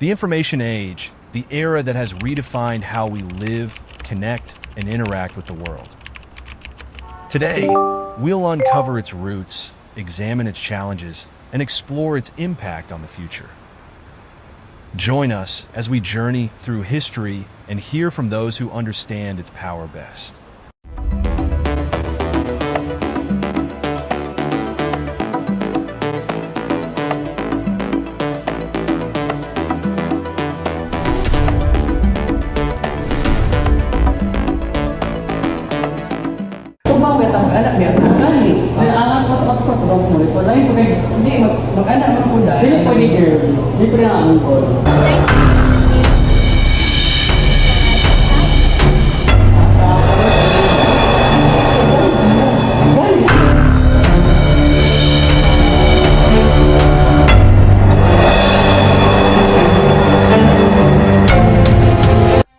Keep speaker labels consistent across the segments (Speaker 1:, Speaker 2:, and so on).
Speaker 1: The information age, the era that has redefined how we live, connect, and interact with the world. Today, we'll uncover its roots, examine its challenges, and explore its impact on the future. Join us as we journey through history and hear from those who understand its power best.
Speaker 2: Anak biar kali. Anak ko mo ito na ito hindi mag-anak mo po dahil. Sino pwede girl? Hindi pa ang angkol.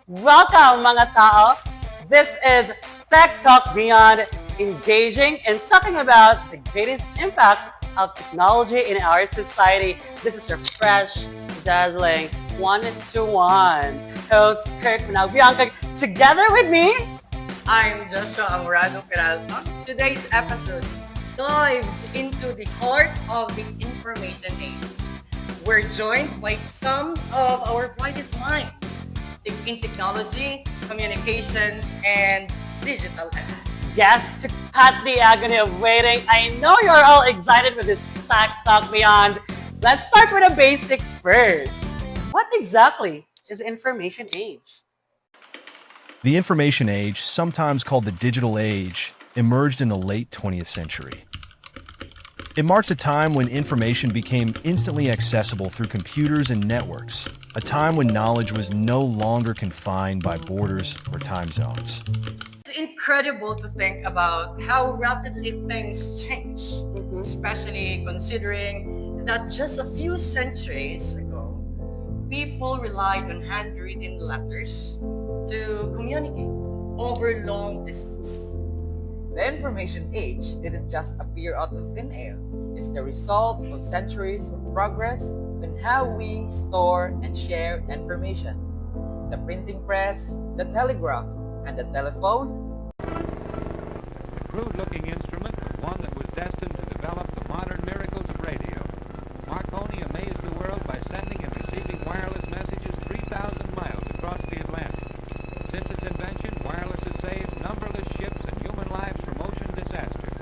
Speaker 3: Welcome mga tao! This is TechTalk Beyond, engaging and talking about the greatest impact of technology in our society. This is your fresh, dazzling 1:1 host, Kerk, Banaag, Biongcog. Together with me,
Speaker 4: I'm Jhosua Amorado, Peralta. Today's episode dives into the heart of the information age. We're joined by some of our brightest minds in technology, communications, and digital apps.
Speaker 3: yes, to cut the agony of waiting, I know you're all excited with this TechTalk Beyond. Let's start with the basics first. What exactly is the information age?
Speaker 1: The information age, sometimes called the digital age, emerged in the late 20th century. It marks a time when information became instantly accessible through computers and networks, a time when knowledge was no longer confined by borders or time zones.
Speaker 4: It's incredible to think about how rapidly things change, especially considering that just a few centuries ago, people relied on handwritten letters to communicate over long distance.
Speaker 5: The information age didn't just appear out of thin air. It's the result of centuries of progress in how we store and share information. The printing press, the telegraph, and the telephone.
Speaker 6: The crude-looking instrument was one that was destined to develop the modern miracles of radio. Marconi amazed the world by sending and receiving wireless messages 3,000 miles across the Atlantic. Since its invention, wireless has saved numberless ships and human lives from ocean disaster.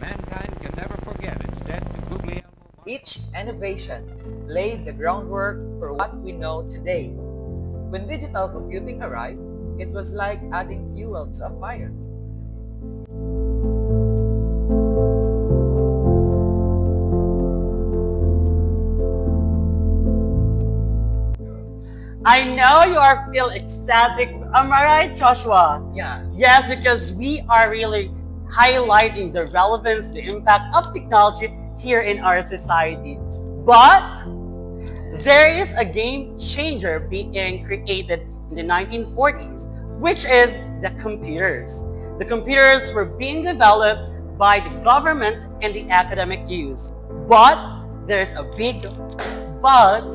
Speaker 6: Mankind can never forget its debt to Guglielmo.
Speaker 5: Each innovation laid the groundwork for what we know today. When digital computing arrived, it was like adding fuel to a fire.
Speaker 3: I know you are feel ecstatic. Am I right, Jhosua?
Speaker 4: Yeah.
Speaker 3: Yes, because we are really highlighting the relevance, the impact of technology here in our society. But there is a game changer being created in the 1940s, which is the computers. The computers were being developed by the government and the academic use. But there's a big but.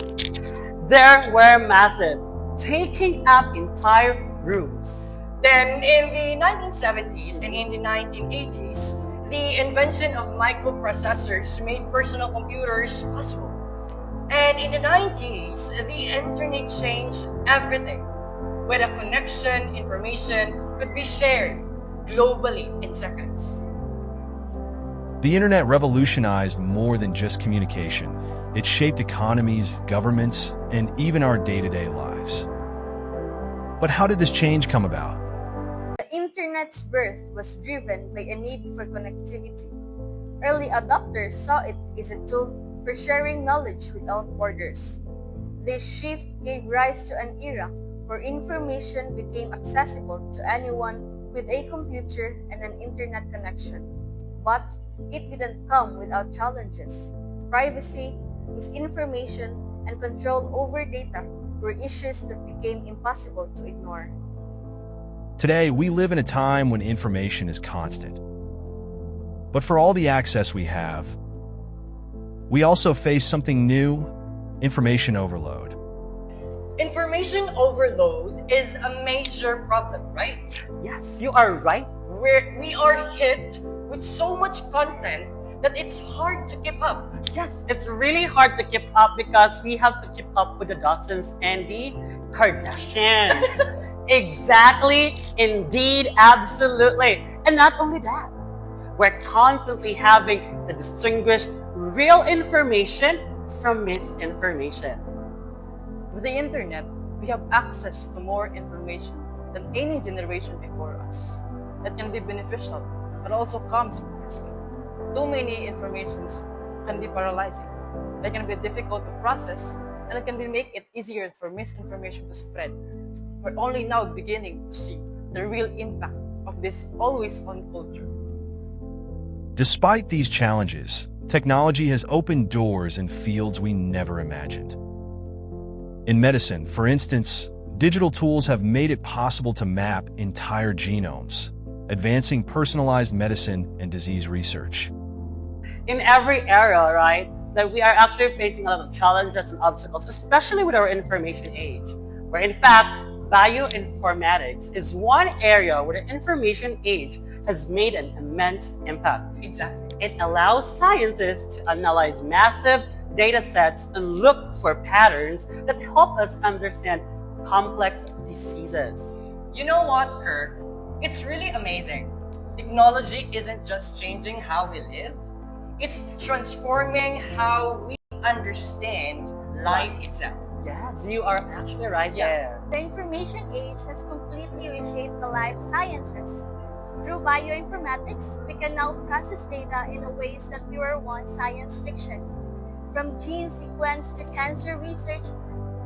Speaker 3: They were massive, taking up entire rooms.
Speaker 4: Then in the 1970s and in the 1980s, the invention of microprocessors made personal computers possible. And in the 90s, the internet changed everything. With a connection, information could be shared globally in seconds.
Speaker 1: The internet revolutionized more than just communication. It shaped economies, governments, and even our day-to-day lives. But how did this change come about?
Speaker 7: The internet's birth was driven by a need for connectivity. Early adopters saw it as a tool for sharing knowledge without borders. This shift gave rise to an era where information became accessible to anyone with a computer and an internet connection. But it didn't come without challenges. Privacy, misinformation, and control over data were issues that became impossible to ignore.
Speaker 1: Today, we live in a time when information is constant. But for all the access we have, we also face something new: information overload.
Speaker 4: Information overload is a major problem, right?
Speaker 3: Yes, you are right.
Speaker 4: We are hit with so much content that it's hard to keep up.
Speaker 3: Yes, it's really hard to keep up because we have to keep up with the Dawsons and the Kardashians. Exactly, indeed, absolutely. And not only that, we're constantly having to distinguish real information from misinformation.
Speaker 5: With the internet, we have access to more information than any generation before us. That can be beneficial, but also comes with risk. Too many informations can be paralyzing. They can be difficult to process, and it can make it easier for misinformation to spread. We're only now beginning to see the real impact of this always-on culture.
Speaker 1: Despite these challenges, technology has opened doors in fields we never imagined. In medicine, for instance, digital tools have made it possible to map entire genomes, advancing personalized medicine and disease research.
Speaker 3: In every area, right, that we are actually facing a lot of challenges and obstacles, especially with our information age, where in fact, bioinformatics is one area where the information age has made an immense impact.
Speaker 4: Exactly.
Speaker 3: It allows scientists to analyze massive data sets and look for patterns that help us understand complex diseases.
Speaker 4: You know what, Kerk? It's really amazing. Technology isn't just changing how we live, it's transforming how we understand life itself.
Speaker 3: Yes, you are actually right there.
Speaker 7: The information age has completely reshaped the life sciences. Through bioinformatics, we can now process data in ways that were once science fiction. From gene sequence to cancer research,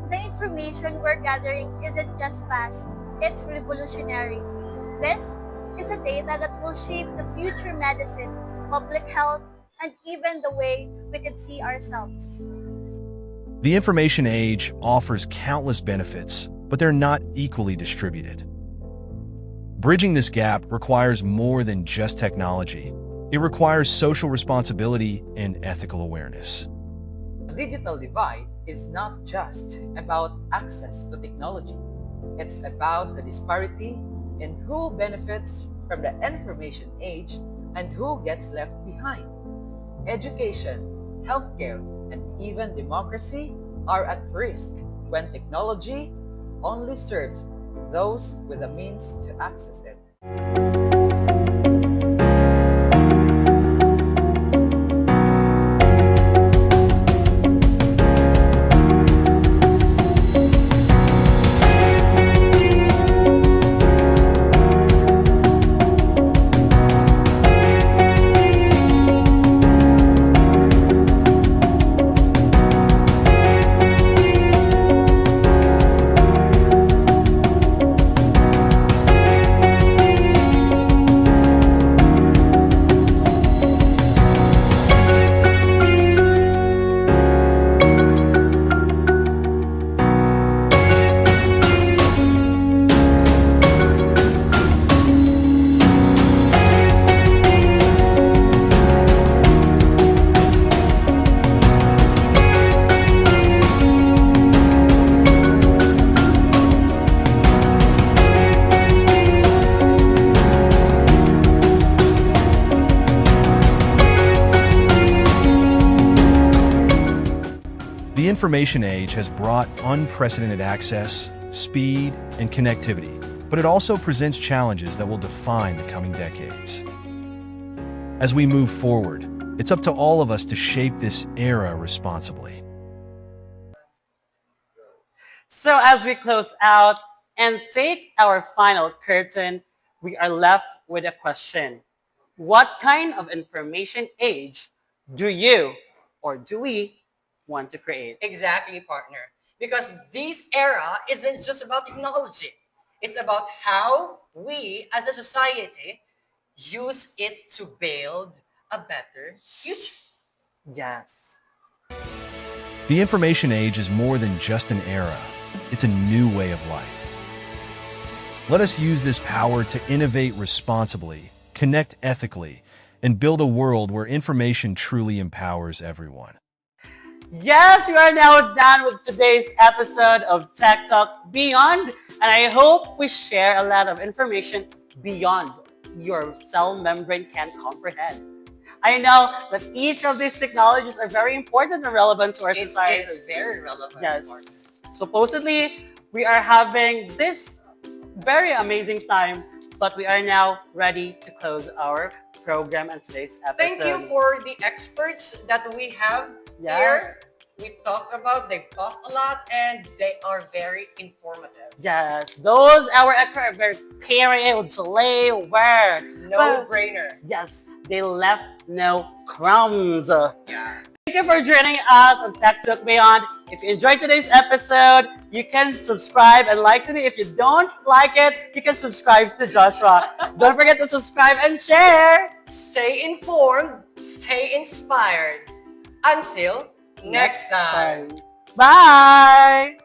Speaker 7: the information we're gathering isn't just fast, it's revolutionary. This is a data that will shape the future medicine, public health, and even the way we can see ourselves.
Speaker 1: The information age offers countless benefits, but they're not equally distributed. Bridging this gap requires more than just technology. It requires social responsibility and ethical awareness.
Speaker 5: The digital divide is not just about access to technology. It's about the disparity in who benefits from the information age and who gets left behind. Education, healthcare, and even democracy are at risk when technology only serves those with the means to access it.
Speaker 1: The information age has brought unprecedented access, speed, and connectivity, but it also presents challenges that will define the coming decades. As we move forward, it's up to all of us to shape this era responsibly.
Speaker 3: So as we close out and take our final curtain, we are left with a question. What kind of information age do you or do we want to create?
Speaker 4: Exactly, partner. Because this era isn't just about technology. It's about how we as a society use it to build a better future.
Speaker 3: Yes.
Speaker 1: The information age is more than just an era. It's a new way of life. Let us use this power to innovate responsibly, connect ethically, and build a world where information truly empowers everyone.
Speaker 3: Yes, we are now done with today's episode of Tech Talk Beyond, and I hope we share a lot of information beyond your cell membrane can comprehend. I know that each of these technologies are very important and relevant to our society.
Speaker 4: It is very relevant.
Speaker 3: Yes. Supposedly, we are having this very amazing time, but we are now ready to close our program and today's episode.
Speaker 4: Thank you for the experts that we have
Speaker 3: Yes.
Speaker 4: here. They've talked a lot, and they are very informative.
Speaker 3: Yes, those our experts are very period to lay work.
Speaker 4: No brainer.
Speaker 3: Yes, they left no crumbs.
Speaker 4: Yeah.
Speaker 3: Thank you for joining us on TechTalk Beyond. If you enjoyed today's episode, you can subscribe and like to me. If you don't like it, you can subscribe to Jhosua. Don't forget to subscribe and share.
Speaker 4: Stay informed, stay inspired. Until next time.
Speaker 3: Bye.